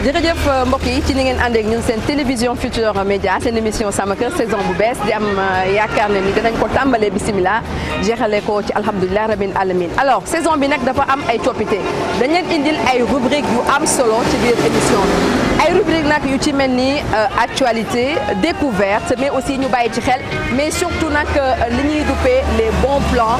jërëjëf mbokk yi ci ni ngeen ànd ak ñun seen télévision Futurs Médias seen émission Sama Kër saison bu bees di am yaakaar ne ni danañ ko tàmbalee bisimilah jeexale ko ci alhamdulilah rabbil alamin alors saison bi nag dafa am ay coppite dañ leen indil ay rubrique yu am solo ci biir émission bi ay rubrique nag yu ci mel ni actualité découverte mais aussi ñu bàyyi ci xel mais surtout nag li ñuy duppee les bons plans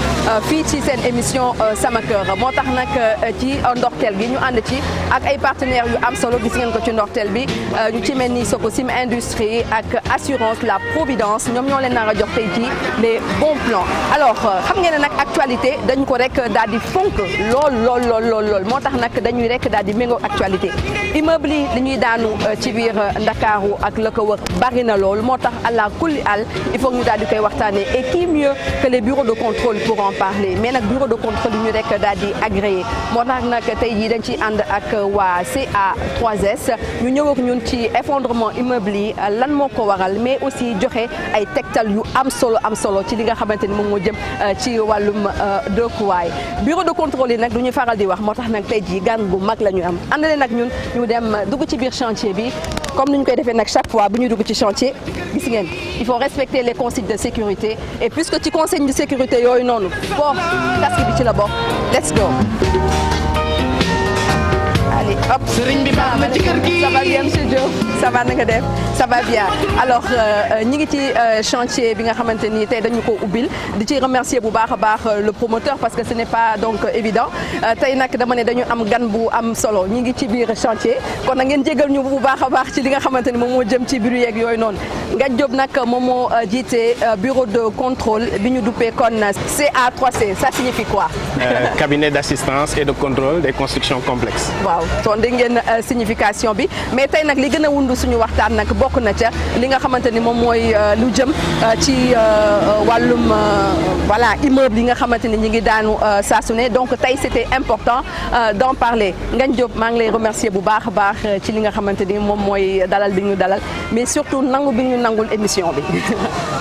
fii ci seen émission Sama Kër moo tax nag ci ndorteel gi ñu ànd ci ak ay partenaires yu am solo gis ngeen ko ci ndorteel bi ñu ci mel ni Sococim Industrie ak assurance la Providence ñoom ñoo leen nar a jox tey ci les bons plans alors xam ngeen ne nag actualité dañu ko rek daal di fonk lool moo tax nag dañuy rek daal di méngoo actualité immeuble yi li ñuy daanu ci biir Ndakaaru ak la ko wër bari na lool moo tax àla kulli al il faut ñu daal di koy waxtaanee et qui mieux que les bureaux de contrôle pour en parler mais nag bureau de contrôle yi ñu rek daal di agréé moo tax nag tey jii dañ ciy ànd ak waa CA3S ñu ñëw ak ñun ci effondrement immeuble yi lan moo ko waral mais aussi joxe ay tegtal yu am solo ci li nga xamante ni moom moo jëm ci wàllum dëkkuwaay bureau de contrôle yi nag du ñu faral di wax moo tax nag tey jii gan gu mag la ñu am àndale nag ñun ñu dem dugg ci biir chantier bi comme ni ñu koy defee nag chaque fois bu ñuy dugg ci chantier gis ngeen il faut respecter les consignes de sécurité et puisque ci consigne de sécurité yooyu noonu bon casque bi ci la bokk let's go. Allez, hop. Sëriñ bi baax na ci kër gi. Ça va bien monsieur Diop ça va na nga def ça va bien alors ñi ngi ci chantier bi nga xamante ni tey dañu ko ubbil di ci remercier bu baax a baax le promoteur parce que ce n'est pas donc évident tey nag dama ne dañu am gan bu am solo ñi ngi ci biir chantier kon na ngeen jégal ñu bu baax a baax ci li nga xamante ni moom moo jëm ci bureau yeeg yooyu noonu Ngagne Diop nag moom moo jiite bureau de contrôle bi ñu duppee kon CA3C ça signifie quoi. Cabinet d'assistance et de contrôle des constructions complexes. waaw kon dégg ngeen signification bi mais tey nag li gën a wundu suñu waxtaan nag bokk na ca li nga xamante ni moom mooy lu jëm ci wàllum voilà immeuble yi nga xamante ni ñi ngi daanu saa su ne donc tey c'était important d'en parler Ngagne Diop maa ngi lay remercier bu baax a baax ci li nga xamante ni moom mooy dalal bi ñu dalal mais surtout nangu bi ñu nangul émission bi.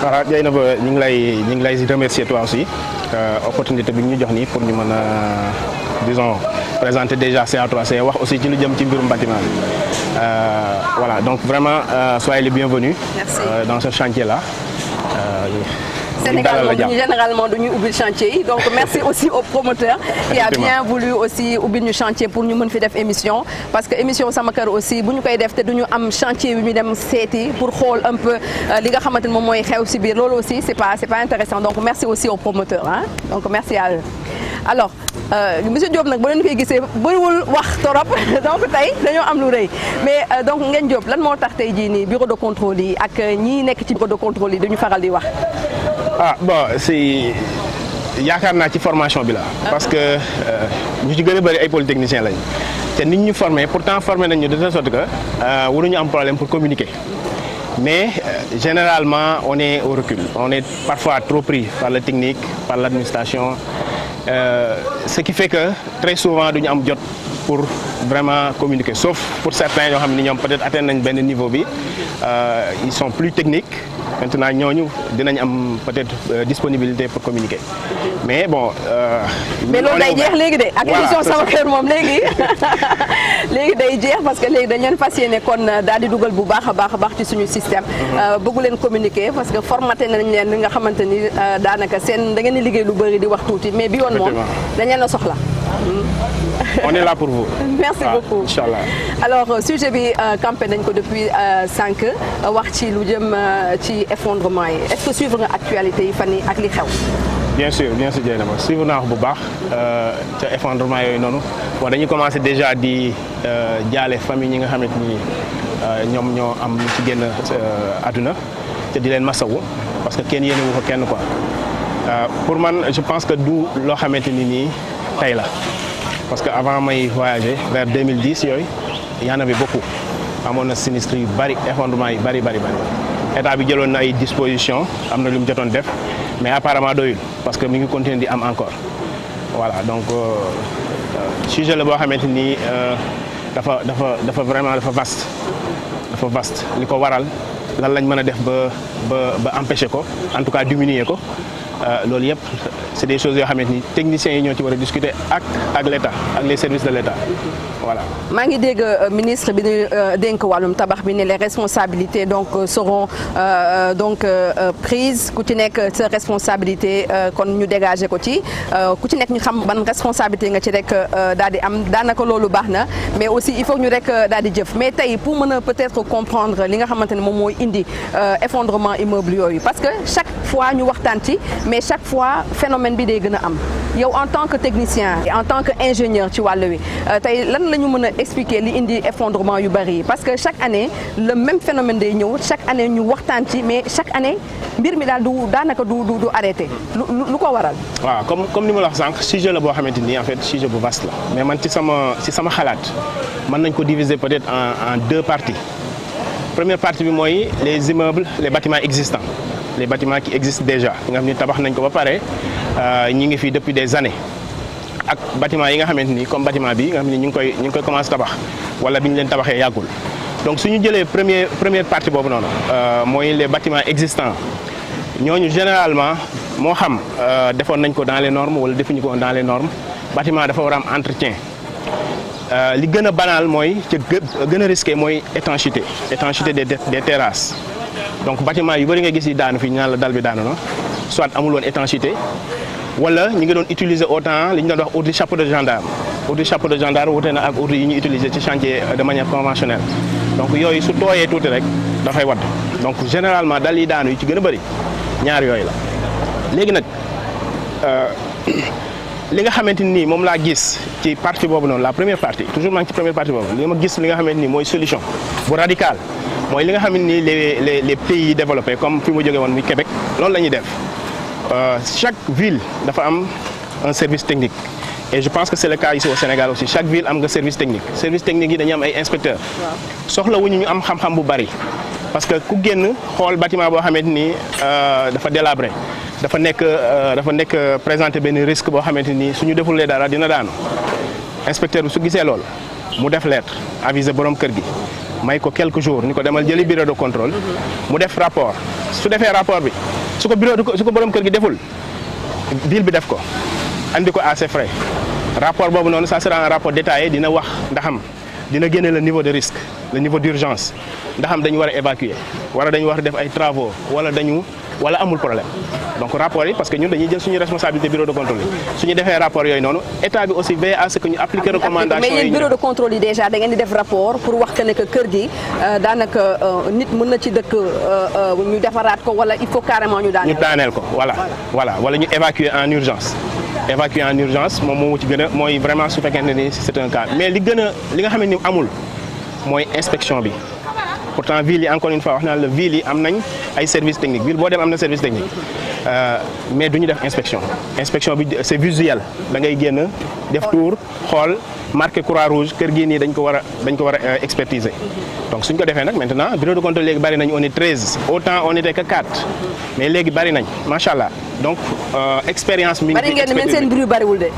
voilà Dieynaba ñu ngi lay remercier toi aussi opportunité bi ñu jox nii pour ñu mën a disons présenter déjà CA3C wax aussi ci lu jëm ci mbirum bâtiment bi voilà donc vraiment soyez les bienvenus. Merci. Dans ce chantier là. Généralement duñu ubbil chantier yi donc merci aussi au promoteur qui a bien voulu aussi ubbil ñu chantier pour ñu mën fi def émission parce que émission Sama Kër aussi bu ñu koy def te duñu am chantier yu ñu dem seeti pour xool un peu li nga xamante ni moom mooy xew si biir loolu aussi c'est pas intéressant donc merci aussi au promoteur hein donc merci à eux alors monsieur Diop nag boo leen koy gisee bëriwul wax torop donc tey dañoo am lu rëy mais donc Ngagne Diop lan moo tax tey jii nii bureau de contrôle yi ak ñi nekk ci bureau de contrôle yi dañu faral di wax. ah bon c'est yaakaar naa ci formation bi la. parce que ñu ci gën a bëri ay polytechniciens lañ te nit ñu formé pourtant formé nañ ñu de telle sorte que waruñu am problème pour communiquer mais généralement on est au recul on est parfois trop pris par la technique par l'administration ce qui fait que très souvent duñu am jot pour vraiment communiquer sauf pour certains yoo xam ne ñoom peut-être atteindre nañ benn niveau bi ils sont plus techniques. Maintenant ñooñu dinañ am peut-être disponibilité pour communiquer mais bon. mais loolu day jeex léegi de. ak émission Sama Kër moom léegi day jeex parce que léegi dañ leen fas yéene kon daal di dugal bu baax a baax ci suñu système. bëggu leen communiquer parce que formaté nañ leen li nga xamante ni daanaka seen da ngeen di liggéey lu bëri di wax tuuti mais bi yoon moom dañ leen a soxla. On est là pour vous. Merci beaucoup. Inch'Allah. Alors sujet bi campé nañ ko depuis 5 wax ci lu jëm ci effondrement yi est-ce que suivre nga actualité yi fan yi ak li xew. bien sûr Dieynaba suivre naa ko bu baax ca effondrement yooyu noonu bon dañuy commencer déjà di jaale famille ñi nga xamante ni ñoom ñoo am ci génn àdduna te di leen masawu parce que kenn yéenewu ko kenn quoi pour man je pense que du loo xamante ni nii tey la. parce que avant may voyager vers 2010 yooyu y en avait beaucoup amoon na sinistre yu bari effondrement yu bari état bi jëloon na ay dispositions am na lu mu jotoon def mais apparemment doyul parce que mi ngi continuer di am encore voilà donc sujet la boo xamante ni dafa vraiment dafa vaste li ko waral lan lañ mën a def ba empêcher ko en tout cas diminuer ko loolu yëpp c'est des choses yoo xamante ni techniciens yi ñoo ci war a discuter ak l'État ak les services de l'État voilà. maa ngi dégg ministre bi ñu dénk wàllum tabax bi ne les responsabilités donc seront prises ku ci nekk sa responsabilité kon ñu dégager ko ci ku ci nekk ñu xam ban responsabilité nga ci rek daal di am daanaka loolu baax na mais aussi il faut ñu rek daal di jëf mais tey pour mën a peut-être comprendre li nga xamante ne moom mooy indi effondrement immeuble yooyu parce que chaque fois ñu waxtaan ci mais chaque fois phénomène bi day gën a am yow en tant que technicien et en tant que ingénieur ci wàll wi tey lan la ñu mën a expliquer li indi effondrement yu bari parce que chaque année le même phénomène day ñëw chaque année ñu waxtaan ci mais chaque année mbir mi daal du daanaka du arrêté lu ko waral. waaw comme ni ma la wax sànq sujet la boo xamante ni en fait sujet bu vaste la mais man ci sama xalaat mën nañ ko diviser peut-être en deux parties. Première partie bi mooy les immeubles les bâtiments existants les bâtiments qui existent déjà nga xam ni tabax nañ ko ba pare ñi ngi fi depuis des années ak bâtiments yi nga xamante ni comme bâtiment bi nga xam ni ñu ngi koy commencer tabax wala bi ñu leen tabaxee yàggul donc suñu jëlee première partie boobu noonu mooy les bâtiments existants ñooñu généralement moo xam defoon nañ ko dans les normes wala defuñu ko dans les normes bâtiment dafa war a am entretien. li gën a banal mooy ci gën a risqué mooy étanchéité des terrasses donc bâtiment yu bëri nga gis yi daanu fi ñu naan la dal bi daanu na soit amul woon étanchéité wala ñu ngi doon utiliser autant li ñu doon wax ourdi chapeau de gendarme wute na ak ourdi yi ñu utiliser ci chantier de manière conventionnelle donc yooyu su tooyee tuuti rek dafay wadd donc généralement dal yi daanu yu ci gën a bëri ñaar yooyu la léegi nag li nga xamante ni moom laa gis ci partie boobu noonu la première partie toujours maa ngi ci première partie boobu li ma gis li nga xamante ni mooy solution bu radical mooy li nga xamante ni les pays développés comme fi mu jógee woon muy Québec loolu la ñuy def chaque ville dafa am un service technique et je pense que c'est le cas ici au Sénégal aussi chaque ville am nga service technique yi dañuy am ay inspecteurs soxlawuñu ñu am xam-xam bu bari parce que ku génn xool bâtiment boo xamante ni dafa délabré dafa nekk présenter benn risque boo xamante ni suñu defulee dara dina daanu inspecteur bi su gisee lool mu def lettre aviser borom kër gi may ko quelques jours ni ko demal jëli bureau de contrôle mu def rapport su defee rapport bi su ko borom kër gi deful ville bi def ko andi ko à ses frais rapport boobu noonu ça sera un rapport détaillé dina wax ndaxam dina génne le niveau de risque le niveau d'urgence ndaxam dañu war a évacuer wala dañu war a def ay travaux wala amul problème donc rapport yi parce que ñun dañuy jël suñu responsabilité bureau de contrôle yi suñu defee rapport yooyu noonu état bi aussi veille à ce que ñu appliquer recommandation yi. mais yéen bureau de contrôle yi déjà da ngeen di def rapport pour wax que ne que kër gi daanaka nit mën na ci dëkk ñu defaraat ko wala il faut carrément ñu daaneel ko voilà wala ñu évacuer en urgence moom moo ci gën a mooy vraiment su fekkente ni c'est un cas mais li nga xam ne ni amul mooy inspection bi. pourtant ville yi encore une fois wax naa la ville yi am nañ ay services techniques ville boo dem am na service technique mais du ñu def inspection bi c'est visuel da ngay génn def tour xool marqué croix rouge kër gii nii dañ ko war a expertiser donc suñ ko defee nag maintenant bureau de contrôle léegi bari nañ on est 13 autant on était que 4 mais léegi bari nañ macha allah donc expérience mi ngi bari ngeen mais seen bruit bariwul de.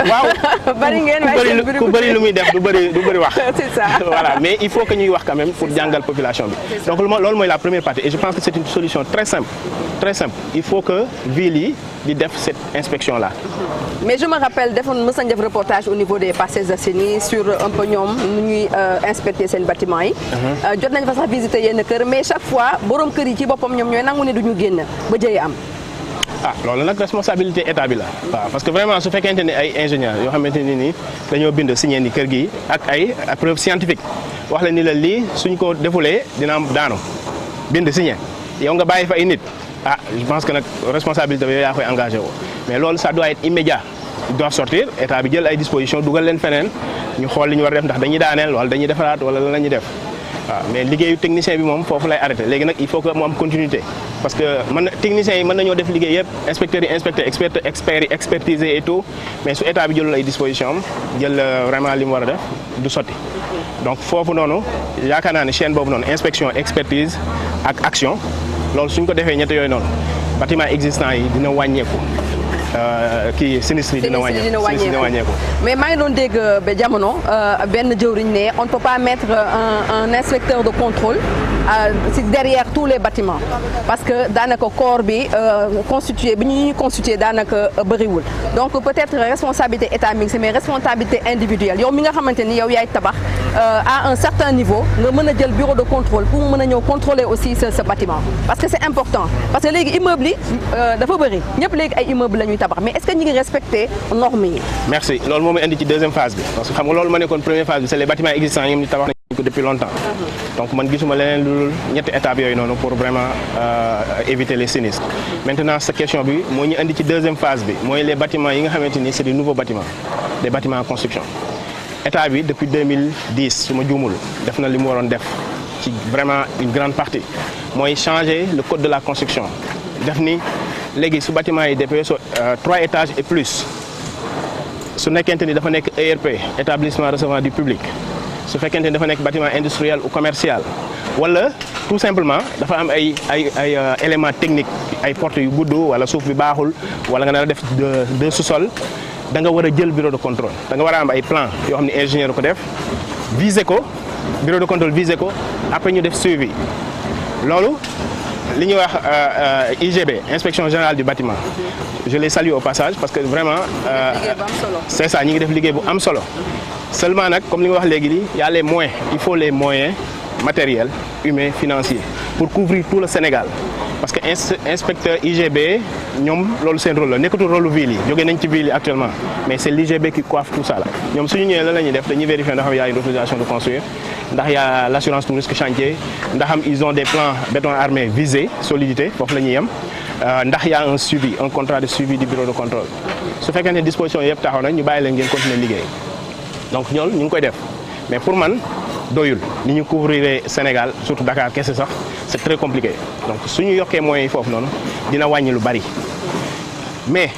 waaw bari ngeen waaye ku bëri lu muy def du bëri wax. c'est ça voilà mais il faut que ñuy wax quand même pour jàngal population bi. donc loolu mooy la première partie et je pense que c'est une solution très simple il faut que ville yi di def cette inspection là. mais je me rappelle defoon mës nañ def reportage au niveau des Parcelles Assainies sur un peu ñoom nu ñuy inspecter seen bâtiment yi. jot nañ fa sax visiter yenn kër mais chaque fois borom kër yi ci boppam ñoom ñooy nangu ne du ñu génn ba jëye am. loolu nag responsabilité état bi la waaw parce que vraiment su fekkente ne ay ingénieurs yoo xamante ne ni dañoo bind signé ni kër gi ak ay preuve scientifique wax la ni la lii suñ ko defulee dina am daanu bind signé yow nga bàyyi fa ay nit je pense que nag responsabilité bi yaa koy engagé woo mais loolu ça doit être immédiat il doit sortir état bi jël ay dispositions dugal leen feneen ñu xool li ñu war a def ndax dañuy daaneel wala dañuy defaraat wala lan la ñuy def waaw mais liggéeyu technicien bi moom foofu lay arrêté léegi nag il faut que mu am continuité parce que techniciens yi mën nañoo def liggéey yëpp inspecteurs yi inspecté experts yi expertiser et tout mais su état bi jëlul ay dispositions am jël vraiment li mu war a def du sotti donc foofu noonu yaakaar naa ne chaîne boobu noonu inspection expertise ak action loolu suñ ko defee ñett yooyu noonu bâtiment existant yi dina wàññeeku kii sinistre yi dina wàññeeku. mais maa ngi doon dégg ba jamono benn jëwriñ ne on ne peut pas mettre un inspecteur de contrôle derrière tous les bâtiments parce que daanaka corps bi constitué bi ñuy constitué daanaka bëriwul donc peut-être responsabilité état mi ngi si mais responsabilité individuelle yow mi nga xamante ni yow yaay tabax à un certain niveau nga mën a jël bureau de contrôle pour mën a ñëw contrôler aussi ce bâtiment parce que c'est important parce que léegi immeuble yi dafa bëri ñëpp léegi ay immeuble la ñuy tabax mais est-ce que ñi ngi respecter normes yi. merci loolu moo ma indi ci deuxième phase bi parce que xam nga loolu ma nekkoon première phase bi c'est les bâtiments existants yi ñu tabax nañu ko depuis longtemps donc man gisuma leneen lu ñetti étapes yooyu noonu pour vraiment éviter les sinistres maintenant sa question bi moo ñu indi ci deuxième phase bi mooy les bâtiments yi nga xamante ni c'est des nouveaux bâtiments des bâtiments en construction état bi depuis 2010 su ma juumul def na li mu waroon def ci vraiment une grande partie mooy changer le code de la construction def ni léegi su bâtiment yi defee 3 étages et plus su nekkente ni dafa nekk ERP établissement recevant du public su fekkente ni dafa nekk bâtiment industriel ou commercial wala tout simplement dafa am ay éléments techniques ay portes yu gudd wala suuf bi baaxul wala nga nar a def de sous-sol da nga war a jël bureau de contrôle da nga war a am ay plan yoo xam ne ingénieur ko def viser ko bureau de contrôle viser ko après ñu def suivi loolu li ñuy wax IGB inspection générale du bâtiment je les salue au passage parce que vraiment c'est ça ñi ngi def liggéey bu am solo seulement nag comme li nga wax léegi nii y a les moyens il faut les moyens matériels humains financiers pour couvrir tout le Sénégal parce que inspecteur IGB ñoom loolu seen rôle la nekkatul rôle ville yi jógee nañ ci ville yi actuellement mais c'est l'IGB qui coiffe tout ça là ñoom suñu ñëwee lan la ñuy def dañuy vérifier ndax y a une autorisation de construire ndax y a l'assurance pour risque chantier ndax ils ont des plans béton armé visés solidité foofu la ñuy yem ndax y a un suivi un contrat de suivi du bureau de contrôle su fekkee ne disposition yëpp taxaw na ñu bàyyi leen ngeen continuer liggéey donc ñoom ñu ngi koy def mais pour man doyul ni ñu couvrir Sénégal surtout Dakar kese sax c'est très compliqué donc suñu yokkee moyens yi foofu noonu dina wàññi lu bari mais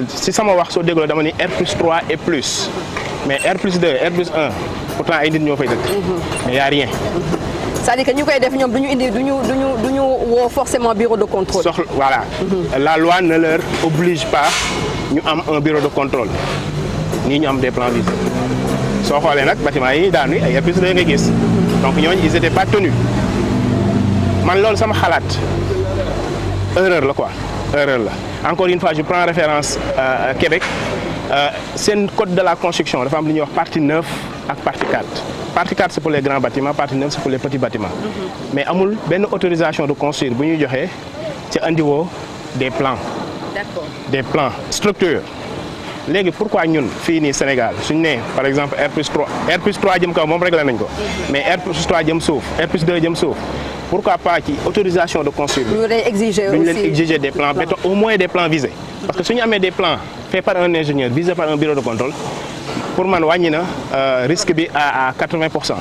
si sama wax soo dégloo dama ni R+3 et plus mais R+2 R+1 pourtant ay nit ñoo fay dëkk mais y a rien. c'est-à-dire que ñu koy def ñoom duñu woo forcément bureau de contrôle. Voilà. La loi ne leur oblige pas ñu am un bureau de contrôle nii ñu am des plans visés soo xoolee nag bâtiment yi daanu ay R+2 nga gis donc ñooñu ils étaient pas tenus man loolu sama xalaat erreur la quoi erreur la encore une fois je prends référence Québec seen code de la construction dafa am lu ñuy wax partie 9 ak partie 4 partie 4 c'est pour les grands bâtiments partie 9 c'est pour les petits bâtiments mais amul benn autorisation de construire bu ñuy joxe ci andiwoo des plans. D'accord. Des plans structure léegi pourquoi ñun fii nii Sénégal suñu nee par exemple R+3 jëm kaw moom réglé nañ ko mais R+3 jëm suuf R+2 jëm suuf pourquoi pas ci autorisation de construire ñu leen exiger aussi leen exiger des plans béton au moins des plans visés parce que suñu amee des plans faits par un ingénieur visés par un bureau de contrôle pour man wàññi na risque bi à 80%.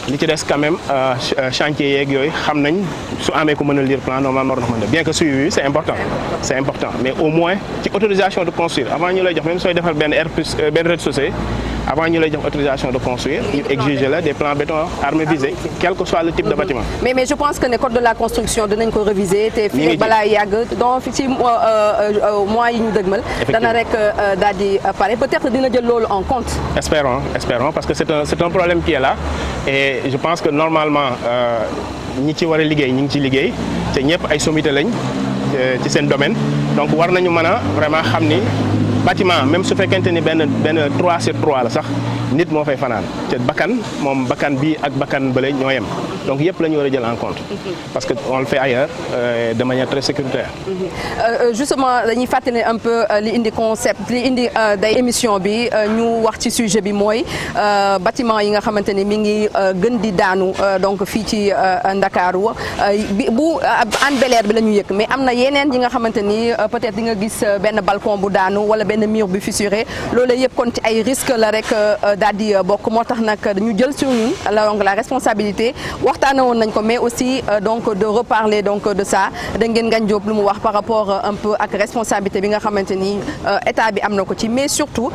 li ci des quand même chantier yeeg yooyu xam nañ su amee ko mën a lire plan normalement war na mën a bien que suivi c'est important mais au moins ci autorisation de construire avant ñu lay jox même sooy defar benn rez-de-chaussée avant ñu lay jox autorisation de construire ñu exiger la des plans béton armé visés quel que soit le type de bâtiment. mais je pense que ne code de la construction dinañ ko réviser te fii balaa yàgg donc ci mois yi ñu dëgmal. dana rek daal di pare peut-être dina jël loolu en compte. espérons parce que c'est un problème qui est là et je pense que normalement ñi ci war a liggéey ñi ngi ci liggéey te ñëpp ay sommité lañ ci seen domaine donc war nañu mën a vraiment xam ni bâtiment même su fekkente ni benn 3/3 la sax nit moo fay fanaan te bakkan bii ak bakkan bële ñoo yem donc yëpp la ñu war a jël en compte parce que on le fait ailleurs de manière très sécuritaire. Justement dañuy fàttali un peu li indi concept li indi day émission bi ñu wax ci sujet bi mooy bâtiment yi nga xamante ni mi ngi gën di daanu donc fii ci Ndakaaru bu Hann Bel-Air bi la ñu yëg mais am na yeneen yi nga xamante ni peut-être di nga gis benn balcon bu daanu wala benn mur bi fissuré loolu yëpp kon ci ay risque la rek daal di bokk moo tax nag ñu jël sur ñun la responsabilité waxtaane woon nañ ko mais aussi donc de reparler donc de ça da ngeen Ngagne Diop lu mu wax par rapport un peu ak responsabilité bi nga xamante ni état bi am na ko ci mais surtout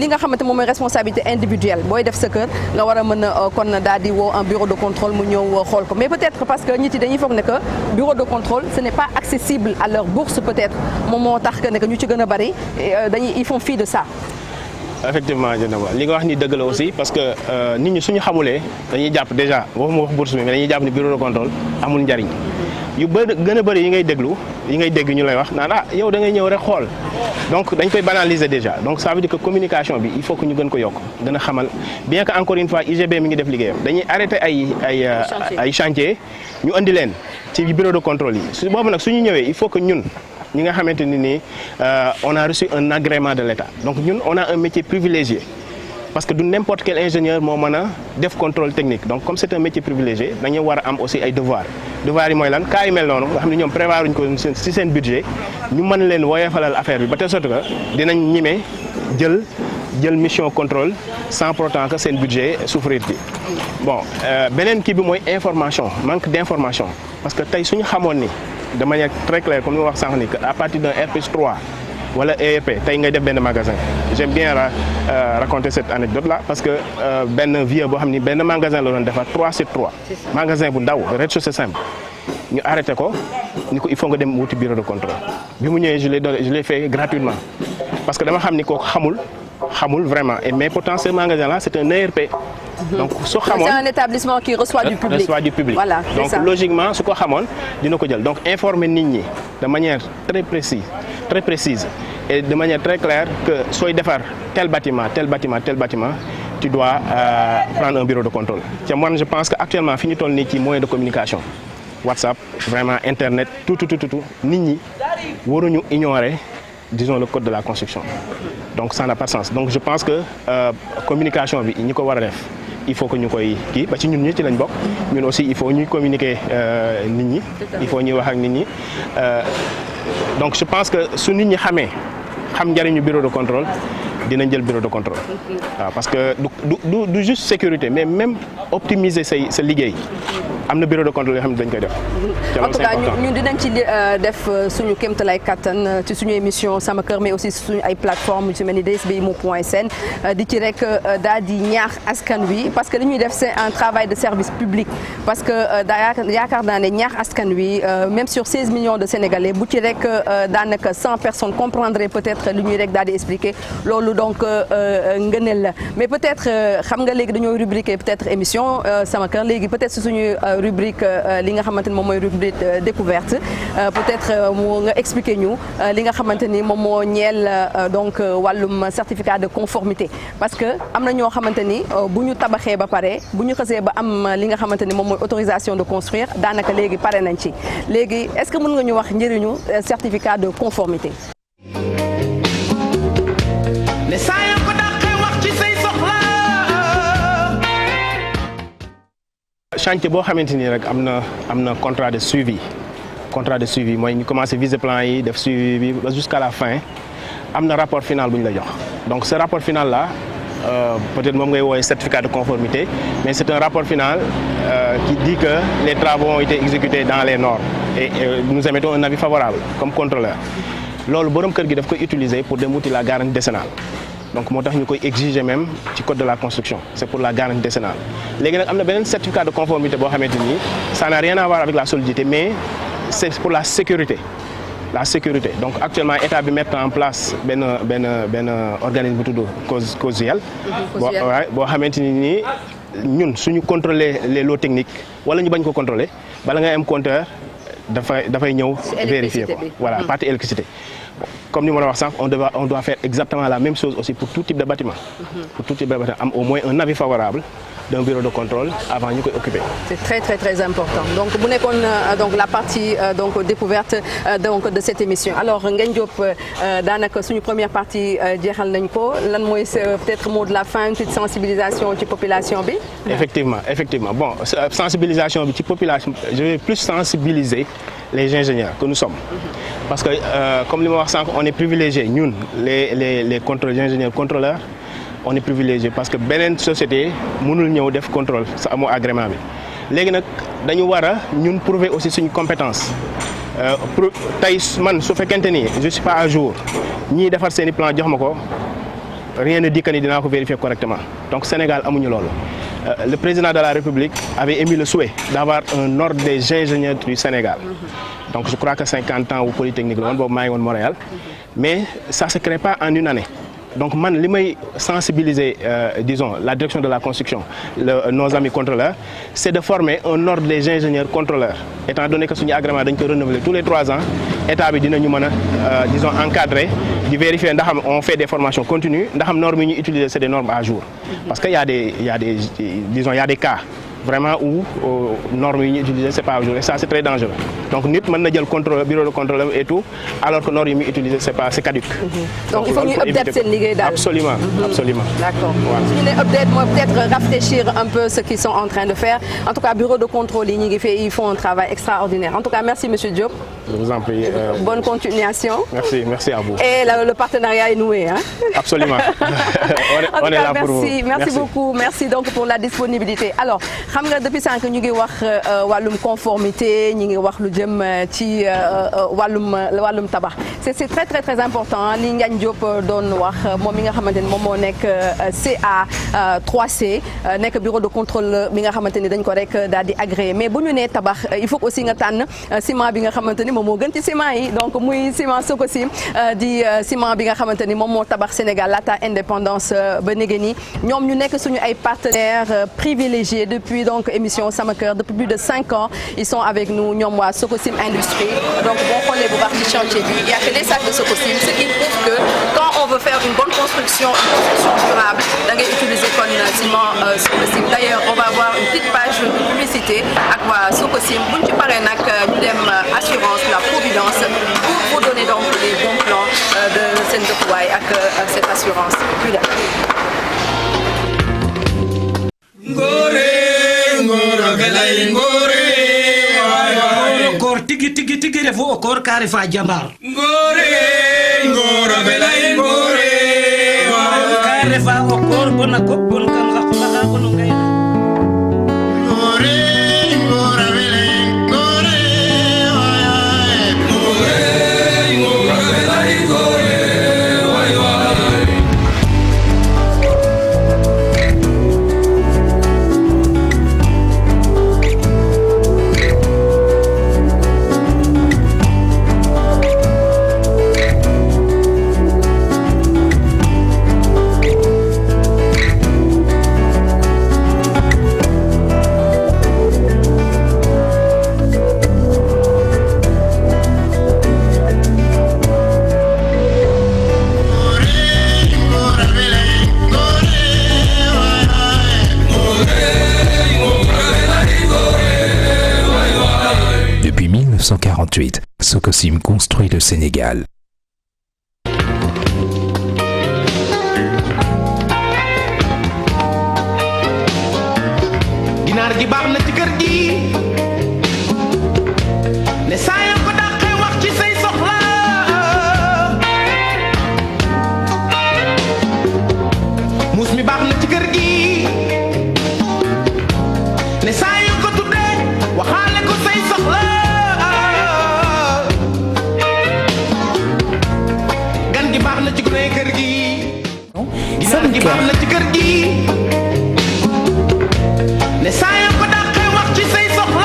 li nga xamante moom mooy responsabilité individuelle booy def sa kër nga war a mën a kon daal di woo un bureau de contrôle mu ñëw xool ko mais peut-être parce que nit yi dañuy foog ne que bureau de contrôle ce n'est pas accessible à leur bourse peut-être moom moo tax que ne ñu ci gën a bari ils font fi de ça. effectivement Dieynaba li nga wax ni dëgg la aussi parce que nit ñi suñu xamulee dañuy jàpp déjà waxuma wax bourse bi mais dañuy jàpp ni bureau de contrôle amul njariñ yu bëri gën a bëri yi ngay dégg ñu lay wax naan yow da ngay ñëw rek xool donc dañ koy banaliser déjà donc ça veut dire que communication bi il faut que ñu gën ko yokk gën a xamal bien que encore une fois UGB mi ngi def liggéeyam dañuy arrêter ay chantier ñu andi leen ci bureau de contrôle yi su boobu nag suñu ñëwee il faut que ñun ñi nga xamante ni nii on a reçu un agrément de l'État donc ñun on a un métier privilégié parce que du n'importe quel ingénieur moo mën a def contrôle technique donc comme c'est un métier privilégié dañu war a am aussi ay devoirs yi mooy lan cas yu mel noonu nga xam ne ñoom prévoir uñ ko ci seen budget ñu mën leen woyofalal affaire bi ba telle sorte que dinañ ñime jël mission contrôle sans pourtant que seen budget souffrir ci bon beneen kii bi mooy information manque d'information parce que tey suñu xamoon ni de manière très claire comme ni ma wax sànq ni que à partir d'un R+3 wala ERP tey ngay def benn magasin j'aime bien raconter cette anecdote là parce que benn vieux boo xam ni benn magasin la doon defar 3/3 magasin bu ndaw rez-de-chaussée simple ñu arrêté ko ni ko il faut nga dem wuti bureau de contrôle bi mu ñëwee je l'ai fait gratuitement parce que dama xam ni kooku xamul vraiment mais pourtant ce magasin là c'est un ERP. donc su xamoon c'est un établissement qui reçoit du public. Voilà, donc logiquement su ko xamoon dina ko jël donc informer nit ñi de manière très précise et de manière très claire que sooy defar tel bâtiment tu dois prendre un bureau de contrôle. te moi je pense que actuellement fi ñu toll nii ci moyen de communication WhatsApp vraiment internet tout nit ñi waruñu ignorer disons le code de la construction donc ça n'a pas de sens donc je pense que communication bi ñi ko war a def il faut que ñu koy kii ba ci ñun ñi ci lañ bokk ñun aussi il faut ñuy communiquer nit ñi il faut ñuy wax ak nit ñi donc je pense que su nit ñi xam njëriñu bureau de contrôle dinañ jël bureau de contrôle waaw parce que du juste sécurité mais même optimiser sa liggéey am na bureau de contrôle yoo xam ne dañ koy def. en tout cas ñun dinañ ci def suñu kéemtalaay kattan ci suñu émission sama kër mais aussi suñu ay plateformes yu ci mel ni dsbi.sn di ci rek daal di ñaax askan wi parce que li ñuy def c'est un travail de service public parce que yaakaar naa ne ñaax askan wi même sur 16 millions de Sénégalais bu ci rek daanaka 100 personnes comprendraient peut-être li ñuy rek daal di expliquer loolu donc ngëneel la mais peut-être xam nga léegi dañoo rubriquer peut-être émission sama kër léegi peut-être suñu rubrique li nga xamante ni moom mooy rubrique découverte peut-être mu nga expliquer ñu li nga xamante ni moom moo ñeel donc wàllum certificat de conformité parce que am na ñoo xamante ni bu ñu tabaxee ba pare bu ñu xasee ba am li nga xamante ni moom mooy autorisation de construire daanaka léegi pare nañ ci léegi est-ce que mën nga ñu wax njëriñu certificat de conformité. chantier boo xamante ni rek am na contrat de suivi mooy ñu commencé viser plan yi def suivi bi ba jusqu'à la fin am na rapport final bu ñu la jox donc ce rapport final là peut-être moom ngay woowee certificat de conformité mais c'est un rapport final qui dit que les travaux ont été exécutés dans les normes et nous émettons un avis favorable comme contrôleur loolu borom kër gi daf koy utiliser pour dem wuti la garantie décennale donc moo tax ñu koy exiger même ci code de la construction c'est pour la garantie décennale léegi nag am na beneen certificat de conformité boo xamante ni ça n'a rien à voir avec la solidité mais c'est pour la sécurité donc actuellement état bi mettre en place benn organisme bu tudd COSUEL boo xamante ni nii ñun suñu contrôler les lots techniques wala ñu bañ ko contrôler bala ngay am compteur dafay ñëw vérifier ko voilà partie électricité comme ni ma la wax sànq on doit faire exactement la même chose aussi pour tout type de bâtiment pour tout type de bâtiment am au moins un avis favorable d'un bureau de contrôle avant ñu koy occuper. C'est très très très important donc bu nekkoon donc la partie donc découverte donc de cette émission alors Ngagne Diop daanaka suñu première partie jeexal nañ ko lan mooy peut-être mot de la fin une petite sensibilisation ci population bi. Effectivement bon sensibilisation bi ci population je vais plus sensibiliser les ingénieurs que nous sommes. Parce que comme li ma wax sànq on est privilégié ñun les contrôleurs ingénieurs contrôleurs on est privilégié parce que beneen société mënul ñëw def contrôle sa amoo agrément bi léegi nag dañu war a ñun prouver aussi suñu compétence tey man su fekkente ni je suis pas à jour ñii defar seeni plan jox ma ko rien ne dit que ni dinaa ko vérifier correctement donc Sénégal amuñu loolu le président de la République avait émis le souhait d'avoir un ordre des ingénieurs du Sénégal donc je crois que 50 ans wu Polytechnique la woon boobu maa ngi woon Montréal mais ça se crée pas en une année donc man li may sensibiliser disons la direction de la construction nos amis contrôleurs c'est de former un ordre des ingénieurs contrôleurs étant donné que suñu agrément dañ koy renouveler tous les 3 ans état bi dinañu mën a disons encadrer di vérifier ndax on fait des formations continues ndax normes yi ñu utiliser c'est des normes à jour parce que il y a des cas vraiment où normes yi ñu utiliser c'est pas à jour et ça c'est très dangereux donc nit mën na jël contrôle bureau de contrôle et tout alors que normes yi muy utiliser c'est caduc. donc il faut ñu update seen liggéey daal. absolument. D'accord voilà. su ñu nee update mooy peut-être rafraîchir un peu ce qu'ils sont en train de faire en tout cas bureau de contrôle yi ñu ngi fi ils font un travail extraordinaire en tout cas merci monsieur Diop. Je vous en prie. Bonne continuation. Merci à vous. Et le partenariat est noué, hein? Absolument. on est là pour vous. Merci beaucoup. Merci donc pour la disponibilité. Alors, xam nga depuis sànq ñu ngi wax wàllum conformité, ñu ngi wax lu jëm ci wàllum tabax. C'est très très très important li Ngagne Diop doon wax moom mi nga xamante ni moom moo nekk CA 3C nekk bureau de contrôle mi nga xamante ni dañ ko rek daal di agréé mais bu ñu nee tabax il faut aussi nga tànn ciment bi nga xamante ni moom moo gën ci ciment yi donc muy ciment Sococim di ciment bi nga xamante ni moom moo tabax Sénégal laata indépendance ba léegi nii ñoom ñu nekk suñu ay partenaires privilégiés depuis donc émission Sama Kër depuis plus de 5 ans ils sont avec nous ñoom waa Sococim Industrie donc boo xoolee bu baax ci chantier bi il y a que des sacs de Sococim ce qui prouve que quand on veut faire une bonne construction durable da ngay utiliser kon ciment Sococim d'ailleurs on va avoir une petite page de publicité ak waa Sococim buñ ci paree nag ñu dem assurance la Providence pour vous donner donc les bons plans de seen dëkkuwaay ak cette assurance puis là. Koor tigi refu o koor ka refa jambar ka refa o koor bona ko bon kam xa qola xa bono ngay Depuis 1948, Sococim construit le Sénégal. ginaar gi baax na ci kër gi ne saa yoo ko dàqee wax ci say soxla muus mi baax na ci kër gi ne saa yoo ko tuddee waxaale ko say soxla gan gi baax na ci gune kër gi ginaar gi baax na ci kër gi ne saa yoo ko dàqee wax ci say soxla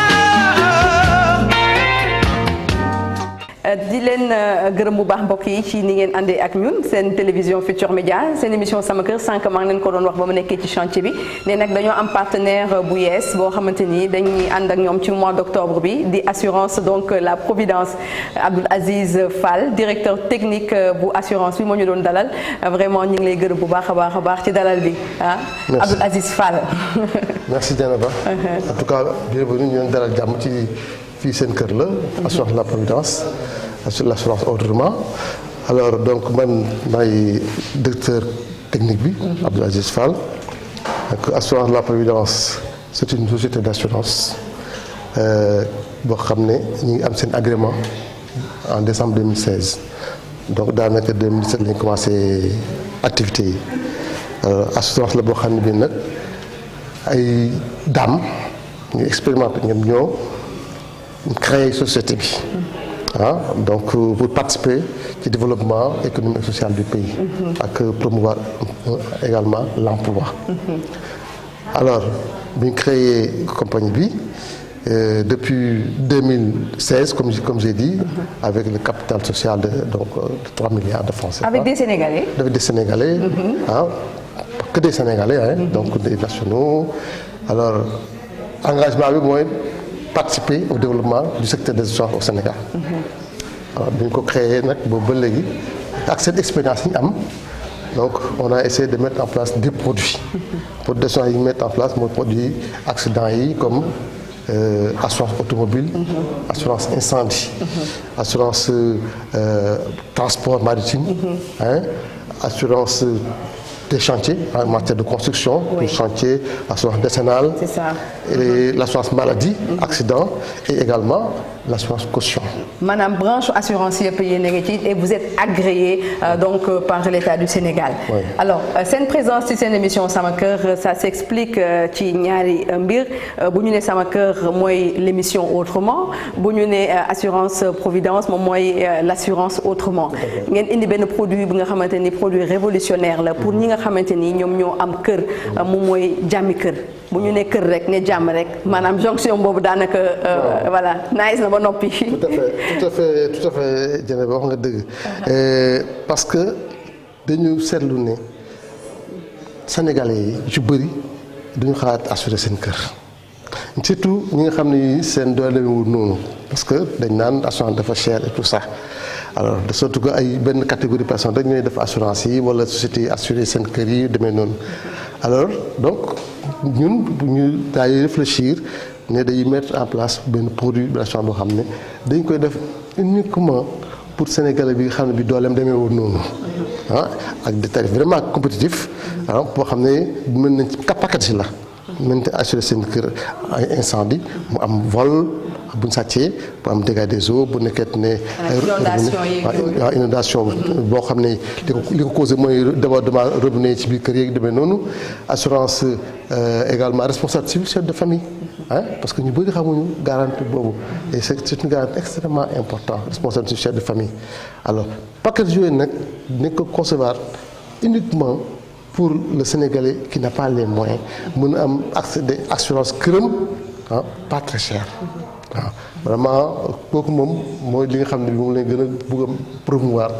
leen gërëm bu baax mbokk yi ci ni ngeen àndee ak ñun seen télévision Futurs Médias seen émission sama kër sànq maa ngi leen ko doon wax ba mu nekkee ci chantier bi ne nag dañoo am partenaire bu yees boo xamante ni dañuy ànd ak ñoom ci mois d'octobre bi di assurance donc la Providence Abdoul Aziz Fall directeur technique bu assurance bi moo ñu doon dalal vraiment ñu ngi lay gërëm bu baax a baax ci dalal bi ah. Abdoul Aziz Fall. merci Dieynaba. En tout cas bienvenue ñu leen dalal jàmm ci fii seen kër la. assurance la Providence l'assurance autrement. alors donc man maay directeur technique bi. Abdoul Aziz Fall. donc assurance la Providence c'est une société d'assurance boo xam ne ñu ngi am seen agrément en décembre 2016 donc daanaka 2017 lañ commencé activité yi assurance la boo xam ne bii nag ay dames ñu expérimenté ñoom ñoo créé société bi donc pour participer ci développement économique et social du pays ak promouvoir également l'emploi alors bi ñu créé compagnie bi depuis 2016 comme j'ai dit avec le capital social de 3 milliards de francs CFA. Avec des Sénégalais. Avec des Sénégalais que des Sénégalais donc des nationaux alors engagement bi mooy participer au développement du secteur des assurances au Sénégal. alors bi ñu ko créé nag boobu ba léegi ak cette expérience yi ñu am donc on a essayé de mettre en place des produits. pour des assurances yi ñu mettre en place mooy produit accident yi comme assurance automobile. assurance incendie. assurance transport maritime. assurance des chantiers en matière de construction. Oui. Chantier, assurance décennale. C'est ça. Et l'assurance maladie, accident et également l'assurance caution. Maanaam branche assurance yëpp yéen a ngi ci et vous êtes agréé donc par l'État du Sénégal. Oui. Alors seen présence ci seen émission sama kër ça s'explique ci ñaari mbir bu ñu ne sama kër mooy l'émission autrement bu ñu ne assurance Providence moom mooy l'assurance autrement. ngeen indi benn produit bi nga xamante ni produit révolutionnaire la pour ñi nga xamante ni ñoom ñoo am kër moom mooy jàmmi kër. bu ñu ne kër rek ne jàmm rek maanaam jonction boobu daanaka voilà nice na ba noppi. tout à fait Dieynaba wax nga dëgg. parce que dañu seetlu ne sénégalais yi ci bëri duñu xalaat assurer seen kër surtout ñi nga xam ne seen doole wu noonu parce que dañ naan assurance dafa cher et tout ça. alors de sorte que ay benn catégorie personne rek ñooy def assurance yi wala société yi assurer seen kër yi demee noonu alors donc ñun ñu daay réfléchir ne dañuy mettre en place benn produit d'assurance boo xam ne dañ koy def uniquement pour Sénégalais bi nga xam ne bi dooleem demee woon noonu ak des tarifs vraiment compétitifs boo xam ne mën nañ ci package la mën nañ assurer seen kër ay incendie mu am vol bu ñu sàccee bu am dégâts des eaux bu nekkee ne. inondation boo xam ne li ko causé mooy débordement robinet ci biir kër yeeg demee noonu assurance également responsable civil chef de famille parce que ñu bëri xamuñu garantie boobu et c'est une garantie extrêmement importante responsable civil chef de famille. alors package yooyu nag nañ ko concevoir uniquement pour le Sénégalais qui n'a pas les moyens mën a am accès des assurances këram pas très cher. waaw vraiment kooku moom mooy li nga xam ne moom lañ gën a bëgg a promouvoir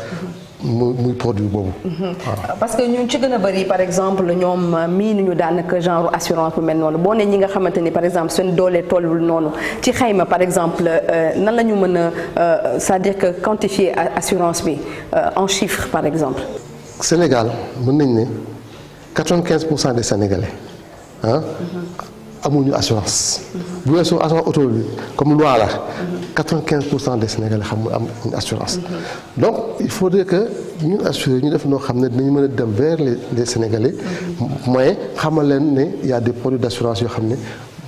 muy produit boobu. waaw parce que ñun ci gën a bëri par exemple ñoom miinuñu daanaka genre assurance bu mel noonu boo ne ñi nga xamante ni par exemple seen doole tollul noonu ci xayma par exemple nan la ñu mën a c'est-à-dire que quantifier assurance bi en chiffres par exemple. Sénégal mën nañ ne 95% des Sénégalais amuñu assurance. bu weesoo assurance automobile comme loi la 95% des Sénégalais xam am une assurance. donc il faudrait que ñun assurer ñu def noo xam ne dinañu mën a dem vers les Sénégalais. mooy xamal leen ne y a des produits d'assurance yoo xam ne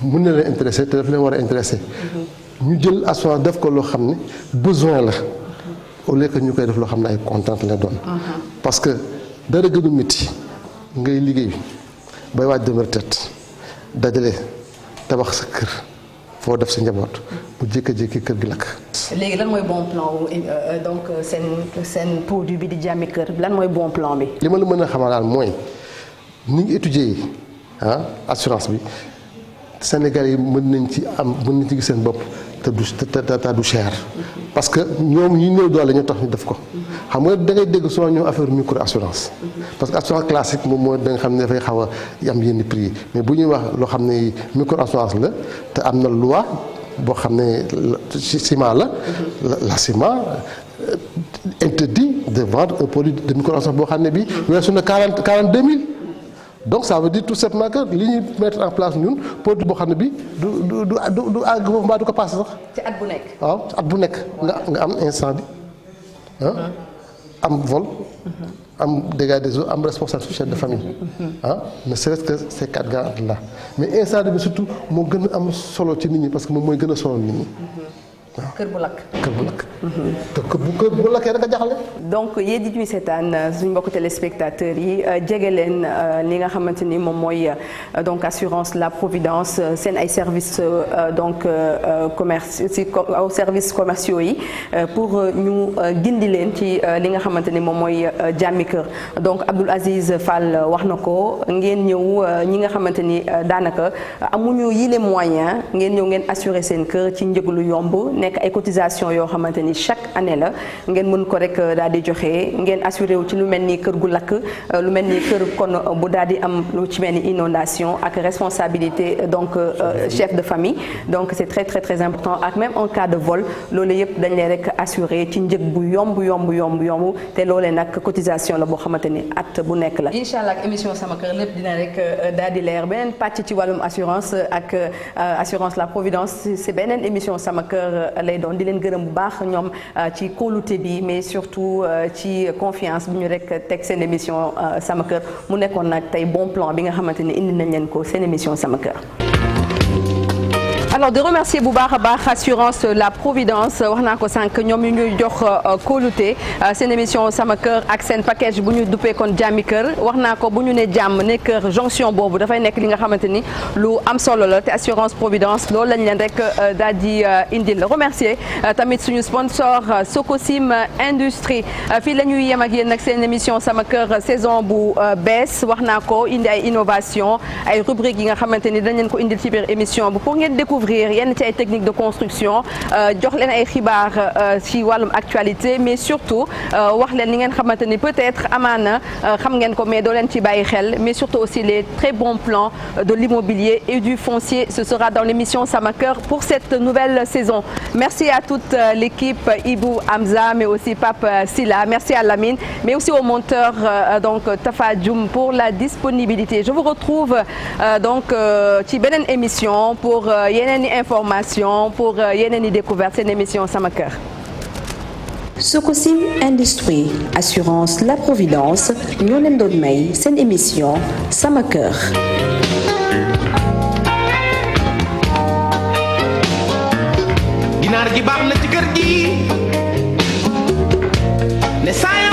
mën na leen intéresser te daf leen war a intéresser. ñu jël assurance def ko loo xam ne besoin la au lieu que ñu koy def loo xam ne ay contrainte la doon. parce que dara gënu métti ngay liggéey bay waaj dem retraite dajale tabax sa kër foo def sa njaboot bu jékki-jékki kër gi lakk. léegi lan mooy bon plan donc seen produit bi di jàmmi kër lan mooy bon plan bi. li ma la mën a xamal daal mooy ni ñu étudier assurance bi Sénégalais yi mën nañ ci gis seen bopp te du cher parce que ñoom ñi néew doole ñu tax ñu def ko xam nga da ngay dégg souvent ñoom affaire micro assurance parce que assurance classique moom mooy da nga xam ne dafay xaw a am yenn prix yi mais bu ñuy wax loo xam ne micro assurance la te am na loi boo xam ne ciment la ciment interdit de vendre un produit de micro assurance boo xam ne bi weesu na 42 000. Donc ça veut dire tout simplement que li ñuy mettre en place ñun produit boo xam ne bi du àgg foofu mbaa du ko passé sax. ci at bu nekk. waaw at bu nekk nga am incendie am vol. am dégâts des eaux am responsabilité chef de famille. ne serait-ce que ces 4 garanties là mais incendie bi surtout moo gën a am solo ci nit ñi parce que moom mooy gën a sonal nit ñi. waaw kër bu lakk. kër bu lakk. te kër bu lakkee da nga jaxale. donc yéen di ñuy seetaan suñu mbokku téléspectateurs yi jege leen li nga xamante ni moom mooy donc assurance La Providence seen ay services donc services commerciaux yi pour ñu gindi leen ci li nga xamante ni moom mooy jàmmi kër donc Abdoul Aziz Fall wax na ko ngeen ñëw ñi nga xamante ni daanaka amuñu yile moyen ngeen ñëw ngeen assurer seen kër ci njëg lu yomb. nekk ay cotisation yoo xamante ni chaque année la ngeen mën ko rek daal di joxe ngeen assuré wu ci lu mel ni kër gu lakk lu mel ni kër kon bu daal di am lu ci mel ni inondation ak responsabilité donc chef de famille donc c'est très très très important ak même en cas de vol loolu yëpp dañ leen rek assuré ci njëg bu yomb te loolee nag cotisation la boo xamante ni at bu nekk la. incha allah ak émission sama kër lépp dina rek daal di leer beneen pàcc ci wàllum assurance ak assurance La Providence c'est beneen émission sama kër. lay doon di leen gërëm bu baax ñoom ci kóolute bi mais surtout ci confiance bi ñu rek teg seen émission sama kër mu nekkoon nag tey bon plan bi nga xamante ne indi nañ leen ko seen émission sama kër. alors de remercier bu baax a baax assurance La Providence wax naa ko sànq ñoom ñu ñuy jox kóolute seen émission sama kër ak seen package bu ñu duppee kon jàmmi kër wax naa ko bu ñu ne jàmm ne kër jonction boobu dafay nekk li nga xamante ni lu am solo la te assurance Providence loolu lañ leen rek daal di indil remercier tamit suñu sponsor Socosim Industrie fii la ñuy yem ak yéen nag seen émission sama kër saison bu bees wax naa ko indi ay innovation ay rubriques yi nga xamante ni dañ leen ko indil ci biir émission bu pour ngeen découvrir yenn ci ay techniques de construction jox leen ay xibaar ci wàllum actualité mais surtout wax leen li ngeen xamante ni peut-être amaana xam ngeen ko mais doo leen ci bàyyi xel mais surtout aussi les très bons plans de l'immobilier et du foncier ce sera dans l'émission Sama Kër pour cette nouvelle saison merci à toute l'équipe Ibou Hamza mais aussi Pape Silla merci à Lamine mais aussi au monteur donc Tafa Dioum pour la disponibilité je vous retrouve donc ci beneen émission pour yeneen i information pour yeneen i découverte seen émission Sama Kër. Socosim Industrie assurance La Providence ñoo leen doon may seen émission Sama Kër. ginaar gi baax na ci kër gi ne saa